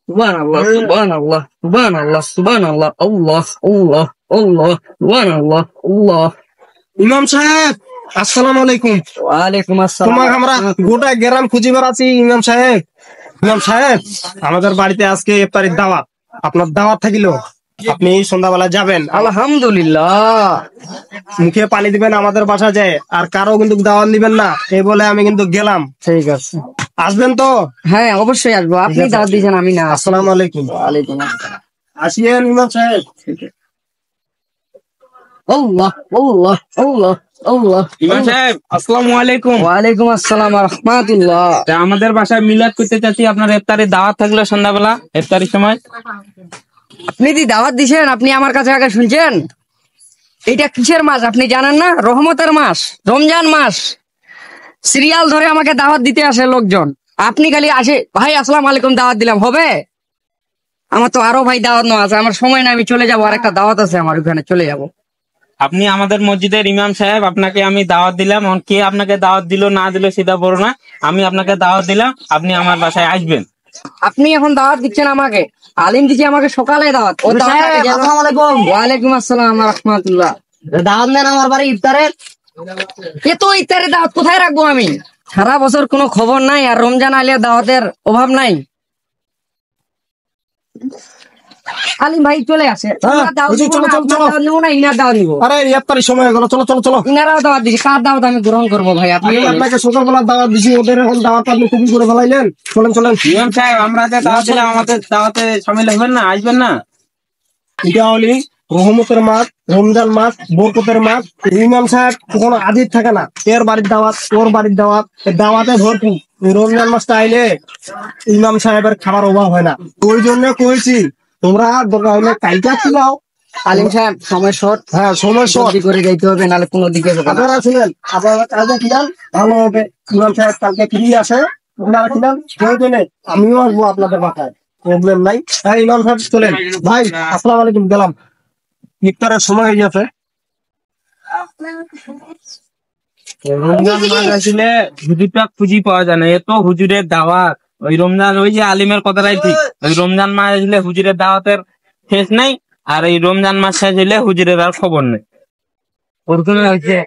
সুবহানাল্লাহ, সুবহানাল্লাহ, সুবহানাল্লাহ, সুবহানাল্লাহ, আল্লাহ, আল্লাহ, আল্লাহ, সুবহানাল্লাহ, আল্লাহ। ইমাম সাহেব, আসসালামু আলাইকুম। ওয়ালাইকুম আসসালাম। তোমাকে আমরা গোটা গ্রাম খুঁজে বেড়াচ্ছি। ইমাম সাহেব, ইমাম সাহেব, আমাদের বাড়িতে আজকে ইফতারের দাওয়াত। আপনার দাওয়াত থাকিল, আপনি সন্ধ্যাবেলা যাবেন। আলহামদুলিল্লাহ। মুখে পানি দিবেন আমাদের বাসা যায়, আর কারো কিন্তু দাওয়াত দিবেন না, এই বলে আমি কিন্তু গেলাম। ঠিক আছে, আসবেন তো? হ্যাঁ অবশ্যই আসবো। আপনি দাওয়াত দিয়েছেন, আমি না। আসসালামু আলাইকুম। ওয়ালাইকুম আসসালাম। আসিয়েন ইমাম সাহেব। আল্লাহ, আল্লাহ, আল্লাহ, আল্লাহ। ইমাম সাহেব, আসসালামু আলাইকুম। ওয়ালাইকুম আসসালাম ওয়া রাহমাতুল্লাহ। তা আমাদের বাসায় মিলাদ করতে চাচ্ছি, আপনার ইফতারের দাওয়াত থাকলো সন্ধ্যাবেলা ইফতারের সময়। আপনি কি দাওয়াত দিছেন? আপনি আমার কাছে আগে শুনছেন? এটা কিসের মাস আপনি জানেন না? রহমতের মাস, রমজান মাস। সিরিয়াল ধরে আমাকে দাওয়াত দিতে আসে লোকজন। আপনি খালি আসে ভাই আসসালামু আলাইকুম দাওয়াত দিলাম, হবে? আমার তো আরো ভাই দাওয়াত নেওয়া আছে, আমার সময় না, আমি চলে যাবো। আর একটা দাওয়াত আছে আমার, ওখানে চলে যাবো। আপনি আমাদের মসজিদের ইমাম সাহেব, আপনাকে আমি দাওয়াত দিলাম। এখন কে আপনাকে দাওয়াত দিল না দিল সেটা বড় না, আমি আপনাকে দাওয়াত দিলাম, আপনি আমার বাসায় আসবেন। আপনি এখন দাওয়াত দিচ্ছেন আমাকে? আলিম দিচ্ছে আমাকে সকালে দাওয়াত। ওয়ালাইকুম আসসালাম ওয়া রাহমাতুল্লাহ। দাওয়াত দেন আমার বাড়ি ইফতারের। এত ইফতারের দাওয়াত কোথায় রাখবো আমি? সারা বছর কোনো খবর নাই, আর রমজান আইলে দাওয়াতের অভাব নাই। আলিম ভাই চলে আসে। আরে ইফতারের সময় হয়ে গেল, চলো চলো চলো। ইনারাও দাওয়াত দিচ্ছে, কার দাওয়াত আমি গ্রহণ করবো ভাই? আপনি আমি আপনাকে সকালবেলা দাওয়াত দিছি, ওদের এখন দাওয়াত আপনি খুবই করে ফেলাইলেন। চলেন চলেন। ইমাম সাহেব, আমরা যে দাওয়াত দিলাম, আমাদের দাওয়াতে শামিল হবেন না, আসবেন না? এটা হলি রহমতের মাস, রমজান মাস, বরকতের মাস। ইমাম সাহেব কোনো আদিত থাকে না, এর বাড়ির দাওয়াত, ওর বাড়ির দাওয়াত, দাওয়াতে ভরপুর। এই রমজান মাসটা আইলে ইমাম সাহেবের খাবার অভাব হয় না। ওই জন্য কইছি তোমরা দরকার হলে কালকে ছিলাও। আলিম সাহেব সময় শর্ট, হ্যাঁ সময় সব করে যাইতে হবে, নাহলে কোনো দিকে হবে না। আপনারা শুনেন, আপনারা কালকে খিলান ভালো হবে। ইমাম সাহেব কালকে ফিরে আসে, আপনারা খিলান প্রয়োজনে আমিও আসবো আপনাদের বাসায়, প্রবলেম নাই। হ্যাঁ ইমাম সাহেব চলেন। ভাই আসসালামু আলাইকুম, গেলাম। ইফতারের সময় হয়ে গেছে। রমজান মাস আসলে হুজুরটা খুঁজি পাওয়া যায় না, এত হুজুরের দাওয়াত। ওই রমজান, ওই যে আলিমের কথাটাই ঠিক, ওই রমজান মাস আসলে হুজুরের দাওয়াতের শেষ নাই, আর এই রমজান মাস শেষ হইলে হুজুরের আর খবর নেই। ওরকম হয়েছে।